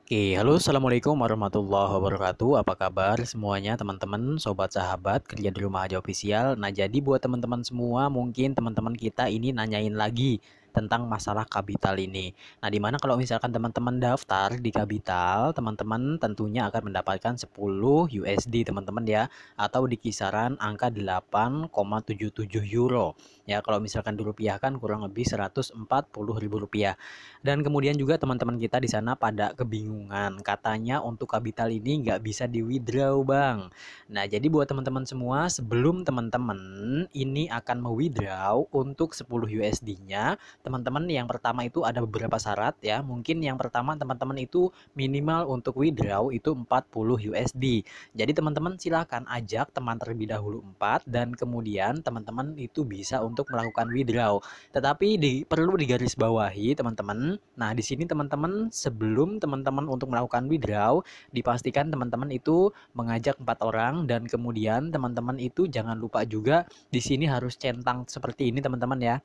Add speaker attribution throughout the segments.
Speaker 1: Oke, halo assalamualaikum warahmatullahi wabarakatuh. Apa kabar semuanya teman-teman, sobat sahabat kerja di rumah aja official. Nah jadi buat teman-teman semua, mungkin teman-teman kita ini nanyain lagi tentang masalah kapital ini. Nah dimana kalau misalkan teman-teman daftar di kapital, teman-teman tentunya akan mendapatkan 10 USD teman-teman ya, atau di kisaran angka 8,77 euro. Ya kalau misalkan dirupiahkan kurang lebih 140 ribu rupiah. Dan kemudian juga teman-teman kita di sana pada kebingungan. Katanya untuk kapital ini nggak bisa di withdraw bang. Nah jadi buat teman-teman semua, sebelum teman-teman ini akan me-withdraw untuk 10 USD-nya, teman-teman yang pertama itu ada beberapa syarat ya. Mungkin yang pertama teman-teman itu minimal untuk withdraw itu 40 USD. Jadi teman-teman silahkan ajak teman terlebih dahulu 4 dan kemudian teman-teman itu bisa untuk melakukan withdraw. Tetapi perlu digarisbawahi teman-teman. Nah, di sini teman-teman sebelum teman-teman untuk melakukan withdraw, dipastikan teman-teman itu mengajak 4 orang dan kemudian teman-teman itu jangan lupa juga di sini harus centang seperti ini teman-teman ya.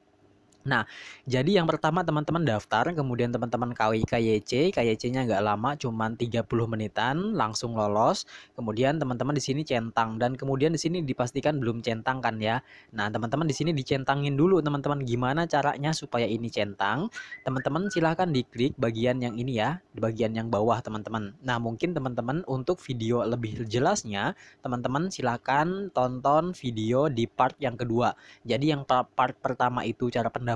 Speaker 1: Nah, jadi yang pertama teman-teman daftar, kemudian teman-teman KYC-nya nggak lama, cuman 30 menitan, langsung lolos. Kemudian teman-teman di sini centang dan kemudian di sini dipastikan belum centang kan ya. Nah, teman-teman di sini dicentangin dulu teman-teman. Gimana caranya supaya ini centang? Teman-teman silahkan diklik bagian yang ini ya, di bagian yang bawah teman-teman. Nah, mungkin teman-teman untuk video lebih jelasnya, teman-teman silahkan tonton video di part yang kedua. Jadi yang part pertama itu cara pendaftaran,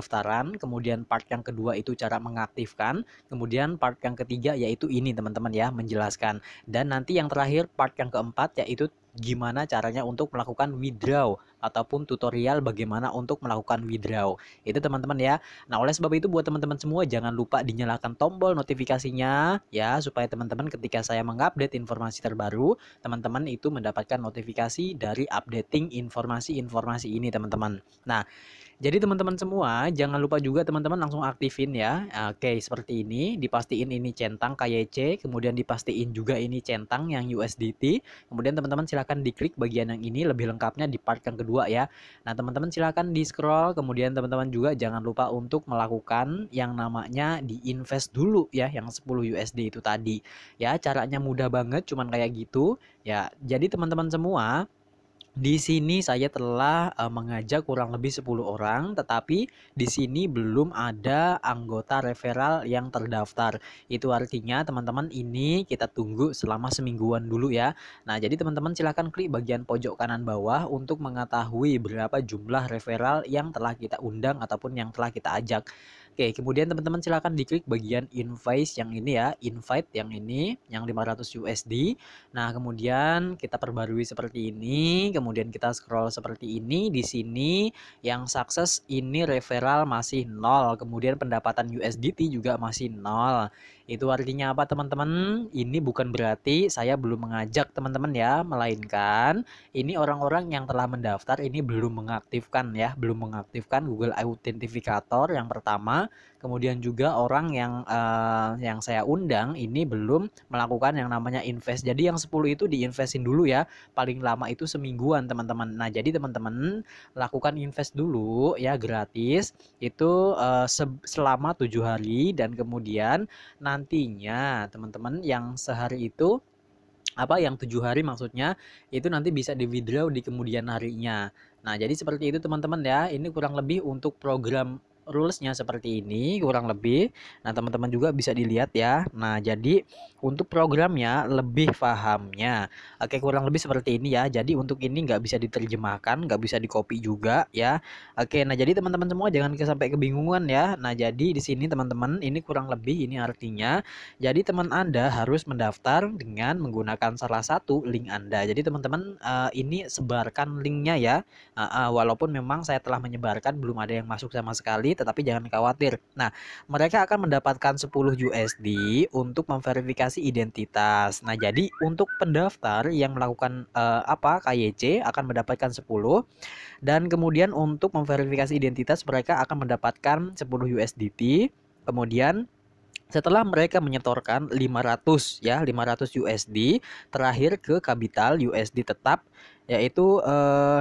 Speaker 1: kemudian part yang kedua itu cara mengaktifkan, kemudian part yang ketiga yaitu ini teman-teman ya, menjelaskan. Dan nanti yang terakhir part yang keempat yaitu gimana caranya untuk melakukan withdraw ataupun tutorial bagaimana untuk melakukan withdraw. Itu teman-teman ya. Nah, oleh sebab itu buat teman-teman semua jangan lupa dinyalakan tombol notifikasinya ya supaya teman-teman ketika saya mengupdate informasi terbaru, teman-teman itu mendapatkan notifikasi dari updating informasi-informasi ini teman-teman. Nah, jadi teman-teman semua jangan lupa juga teman-teman langsung aktifin ya. Oke, seperti ini, dipastiin ini centang KYC, kemudian dipastiin juga ini centang yang USDT. Kemudian teman-teman silahkan diklik bagian yang ini lebih lengkapnya di part yang kedua ya. Nah, teman-teman silahkan di scroll, kemudian teman-teman juga jangan lupa untuk melakukan yang namanya di-invest dulu ya, yang 10 USD itu tadi. Ya, caranya mudah banget, cuman kayak gitu. Ya, jadi teman-teman semua di sini saya telah mengajak kurang lebih 10 orang, tetapi di sini belum ada anggota referral yang terdaftar. Itu artinya teman-teman ini kita tunggu selama semingguan dulu ya. Nah, jadi teman-teman silahkan klik bagian pojok kanan bawah untuk mengetahui berapa jumlah referral yang telah kita undang ataupun yang telah kita ajak. Oke, kemudian teman-teman silahkan diklik bagian invite yang ini ya, invite yang ini, yang 500 USD. Nah, kemudian kita perbarui seperti ini, kemudian kita scroll seperti ini. Di sini yang sukses ini referral masih 0, kemudian pendapatan USDT juga masih 0. Itu artinya apa teman-teman? Ini bukan berarti saya belum mengajak teman-teman ya, melainkan ini orang-orang yang telah mendaftar ini belum mengaktifkan ya, belum mengaktifkan Google Authenticator yang pertama. Kemudian juga orang yang saya undang ini belum melakukan yang namanya invest. Jadi yang 10 itu diinvestin dulu ya. Paling lama itu semingguan teman-teman. Nah, jadi teman-teman lakukan invest dulu ya gratis itu selama 7 hari dan kemudian nantinya teman-teman yang sehari itu yang 7 hari maksudnya itu nanti bisa di withdraw di kemudian harinya. Nah, jadi seperti itu teman-teman ya. Ini kurang lebih untuk program rulesnya seperti ini kurang lebih. Nah, teman-teman juga bisa dilihat ya. Nah, jadi untuk programnya lebih pahamnya. Oke, kurang lebih seperti ini ya. Jadi untuk ini nggak bisa diterjemahkan, nggak bisa di copy juga ya. Oke, nah jadi teman-teman semua jangan sampai kebingungan ya. Nah, jadi di sini teman-teman ini kurang lebih ini artinya jadi teman Anda harus mendaftar dengan menggunakan salah satu link Anda. Jadi teman-teman ini sebarkan linknya ya. Walaupun memang saya telah menyebarkan belum ada yang masuk sama sekali, tetapi jangan khawatir. Nah, mereka akan mendapatkan 10 USD untuk memverifikasi identitas. Nah, jadi untuk pendaftar yang melakukan KYC akan mendapatkan 10 dan kemudian untuk memverifikasi identitas mereka akan mendapatkan 10 USDT. Kemudian setelah mereka menyetorkan 500 USD terakhir ke kapital USD tetap yaitu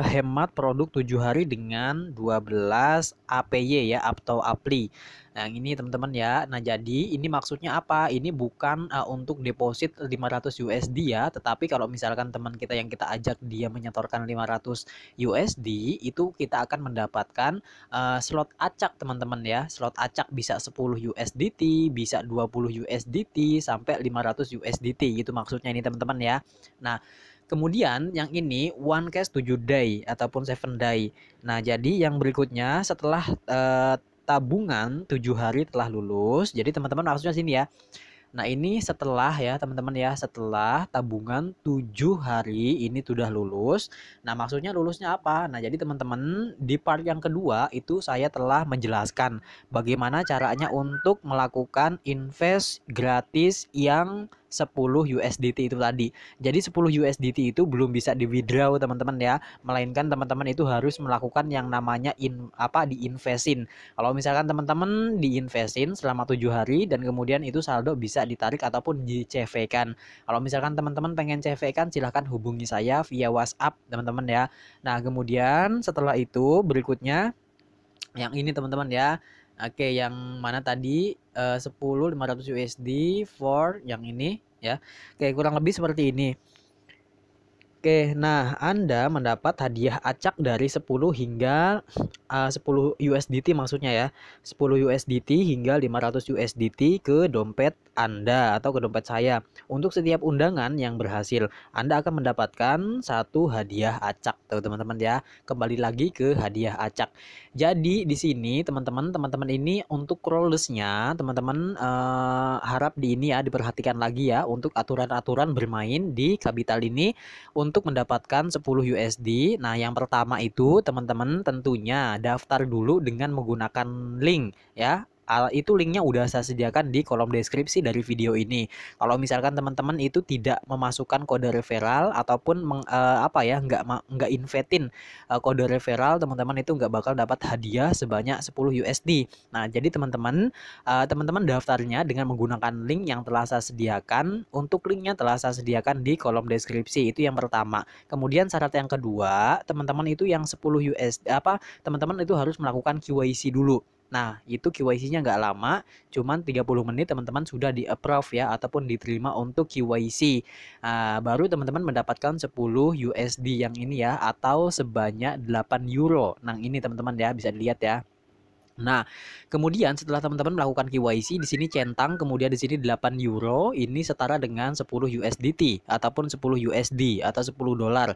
Speaker 1: hemat produk 7 hari dengan 12 APY ya atau APLI. Nah, ini teman-teman ya. Nah, jadi ini maksudnya apa? Ini bukan untuk deposit 500 USD ya, tetapi kalau misalkan teman kita yang kita ajak dia menyetorkan 500 USD, itu kita akan mendapatkan slot acak teman-teman ya. Slot acak bisa 10 USDT, bisa 20 USDT sampai 500 USDT gitu maksudnya ini teman-teman ya. Nah, kemudian yang ini one cash 7 day ataupun 7 day. Nah, jadi yang berikutnya setelah tabungan 7 hari telah lulus. Jadi teman-teman maksudnya sini ya. Nah, ini setelah ya teman-teman ya, setelah tabungan 7 hari ini sudah lulus. Nah, maksudnya lulusnya apa? Nah, jadi teman-teman di part yang kedua itu saya telah menjelaskan bagaimana caranya untuk melakukan invest gratis yang 10 USDT itu tadi. Jadi 10 USDT itu belum bisa di withdraw teman-teman ya, melainkan teman-teman itu harus melakukan yang namanya diinvestin. Kalau misalkan teman-teman diinvestin selama 7 hari dan kemudian itu saldo bisa ditarik ataupun di CV kan. Kalau misalkan teman-teman pengen CV kan silahkan hubungi saya via WhatsApp teman-teman ya. Nah, kemudian setelah itu berikutnya yang ini teman-teman ya. Oke, yang mana tadi 10 500 USD for yang ini ya. Oke, kurang lebih seperti ini. Oke, nah Anda mendapat hadiah acak dari 10 hingga 10 USDT maksudnya ya. 10 USDT hingga 500 USDT ke dompet Anda atau ke dompet saya. Untuk setiap undangan yang berhasil, Anda akan mendapatkan satu hadiah acak tuh teman-teman ya. Kembali lagi ke hadiah acak. Jadi di sini teman-teman ini untuk rollesnya teman-teman harap di ini ya diperhatikan lagi ya untuk aturan-aturan bermain di Kapital ini untuk mendapatkan 10 USD. Nah, yang pertama itu teman-teman tentunya daftar dulu dengan menggunakan link ya. Itu linknya udah saya sediakan di kolom deskripsi dari video ini. Kalau misalkan teman-teman itu tidak memasukkan kode referral ataupun nggak invetin kode referral, teman-teman itu nggak bakal dapat hadiah sebanyak 10 USD. Nah, jadi teman-teman daftarnya dengan menggunakan link yang telah saya sediakan. Untuk linknya telah saya sediakan di kolom deskripsi. Itu yang pertama. Kemudian syarat yang kedua, teman-teman itu yang 10 USD teman-teman itu harus melakukan KYC dulu. Nah, itu KYC-nya nggak lama, cuman 30 menit teman-teman sudah di-approve ya, ataupun diterima untuk KYC. Baru teman-teman mendapatkan 10 USD yang ini ya, atau sebanyak 8 euro. Nah, ini teman-teman ya, bisa dilihat ya. Nah, kemudian setelah teman-teman melakukan KYC di sini centang, kemudian di sini 8 euro, ini setara dengan 10 USDT ataupun 10 USD atau 10 dolar.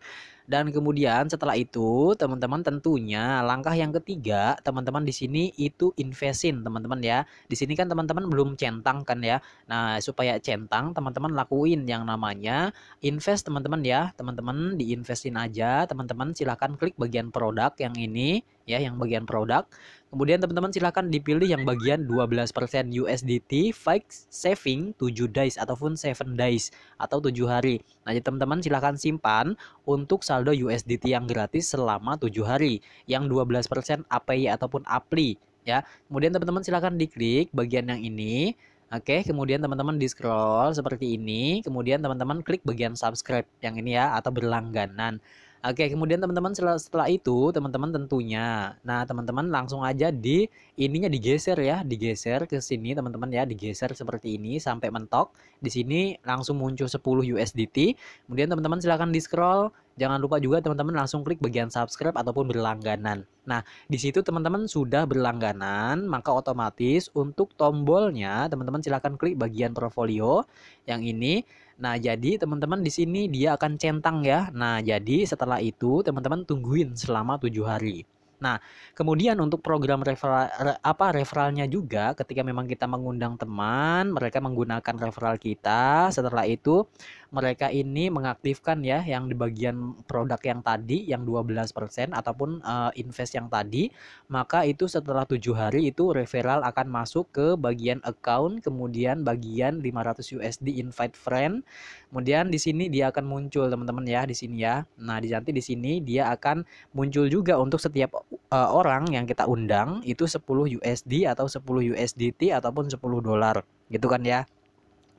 Speaker 1: Dan kemudian setelah itu, teman-teman tentunya langkah yang ketiga, teman-teman di sini itu investin, teman-teman ya. Di sini kan teman-teman belum centang kan ya. Nah, supaya centang, teman-teman lakuin yang namanya invest, teman-teman ya. Teman-teman diinvestin aja, teman-teman silahkan klik bagian produk yang ini ya, yang bagian produk. Kemudian teman-teman silahkan dipilih yang bagian 12% USDT fixed saving 7 days ataupun 7 days atau 7 hari. Nah, jadi teman-teman silahkan simpan untuk saldo USDT yang gratis selama 7 hari. Yang 12% APY ataupun APLI ya. Kemudian teman-teman silahkan diklik bagian yang ini. Oke, kemudian teman-teman di scroll seperti ini. Kemudian teman-teman klik bagian subscribe yang ini ya atau berlangganan. Oke, kemudian teman-teman setelah itu teman-teman tentunya, nah teman-teman langsung aja di ininya digeser ya, digeser ke sini teman-teman ya, digeser seperti ini sampai mentok. Di sini langsung muncul 10 USDT. Kemudian teman-teman silahkan di scroll. Jangan lupa juga teman-teman langsung klik bagian subscribe ataupun berlangganan. Nah, di situ teman-teman sudah berlangganan, maka otomatis untuk tombolnya teman-teman silahkan klik bagian portfolio yang ini. Nah, jadi teman-teman di sini dia akan centang ya. Nah, jadi setelah itu teman-teman tungguin selama 7 hari. Nah, kemudian untuk program referralnya juga ketika memang kita mengundang teman, mereka menggunakan referral kita. Setelah itu mereka ini mengaktifkan ya yang di bagian produk yang tadi yang 12% ataupun invest yang tadi, maka itu setelah 7 hari itu referral akan masuk ke bagian account, kemudian bagian 500 USD invite friend. Kemudian di sini dia akan muncul teman-teman ya di sini ya. Nah, nanti di sini dia akan muncul juga untuk setiap orang yang kita undang itu 10 USD atau 10 USDT ataupun 10 dolar gitu kan ya.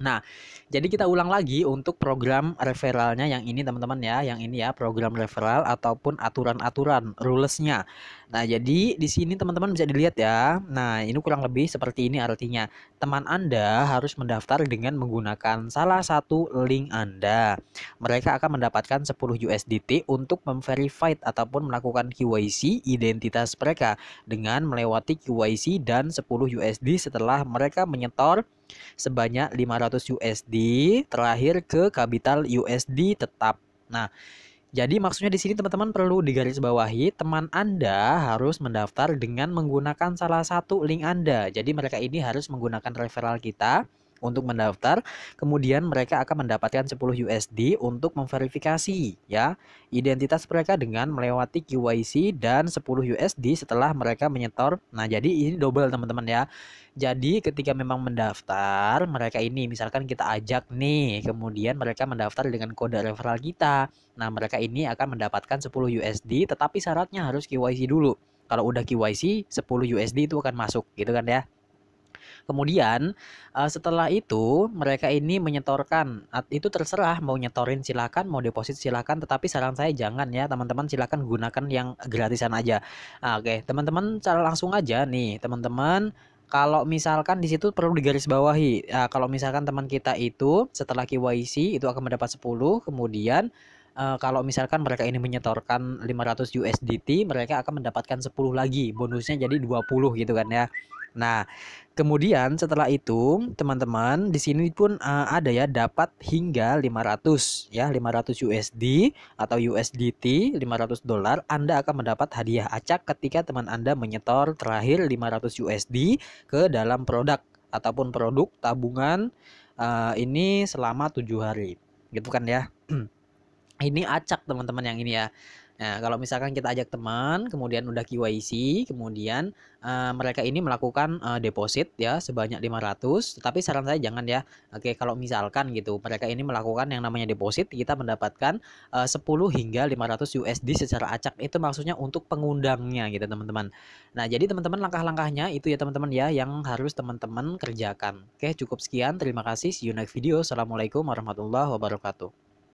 Speaker 1: Nah, jadi kita ulang lagi untuk program referralnya yang ini teman-teman ya, yang ini ya program referral ataupun aturan-aturan rulesnya. Nah, jadi di sini teman-teman bisa dilihat ya. Nah, ini kurang lebih seperti ini artinya. Teman Anda harus mendaftar dengan menggunakan salah satu link Anda. Mereka akan mendapatkan 10 USDT untuk memverified ataupun melakukan KYC identitas mereka dengan melewati KYC dan 10 USD setelah mereka menyetor sebanyak 500 USD terakhir ke capital USD tetap. Nah, jadi maksudnya di sini teman-teman perlu digarisbawahi, teman Anda harus mendaftar dengan menggunakan salah satu link Anda. Jadi mereka ini harus menggunakan referral kita untuk mendaftar, kemudian mereka akan mendapatkan 10 USD untuk memverifikasi ya identitas mereka dengan melewati KYC dan 10 USD setelah mereka menyetor. Nah, jadi ini double teman-teman ya. Jadi ketika memang mendaftar, mereka ini misalkan kita ajak nih, kemudian mereka mendaftar dengan kode referral kita. Nah, mereka ini akan mendapatkan 10 USD, tetapi syaratnya harus KYC dulu. Kalau udah KYC, 10 USD itu akan masuk, gitu kan ya. Kemudian setelah itu mereka ini menyetorkan, itu terserah mau nyetorin silakan, mau deposit silakan, tetapi saran saya jangan ya teman-teman, silakan gunakan yang gratisan aja. Nah, oke, teman-teman cara langsung aja nih teman-teman. Kalau misalkan di situ perlu digarisbawahi, kalau misalkan teman kita itu setelah KYC itu akan mendapat 10, kemudian kalau misalkan mereka ini menyetorkan 500 USDT, mereka akan mendapatkan 10 lagi, bonusnya jadi 20 gitu kan ya. Nah, kemudian setelah itu teman-teman di sini pun ada ya dapat hingga 500 ya, 500 USD atau USDT, 500 dolar. Anda akan mendapat hadiah acak ketika teman Anda menyetor terakhir 500 USD ke dalam produk ataupun produk tabungan ini selama 7 hari. Gitu kan ya. Ini acak teman-teman yang ini ya. Nah, kalau misalkan kita ajak teman, kemudian udah KYC, kemudian mereka ini melakukan deposit ya sebanyak 500, tetapi saran saya jangan ya. Oke, kalau misalkan gitu, mereka ini melakukan yang namanya deposit, kita mendapatkan 10 hingga 500 USD secara acak. Itu maksudnya untuk pengundangnya gitu, teman-teman. Nah, jadi teman-teman langkah-langkahnya itu ya teman-teman ya yang harus teman-teman kerjakan. Oke, cukup sekian. Terima kasih. See you next video. Assalamualaikum warahmatullahi wabarakatuh.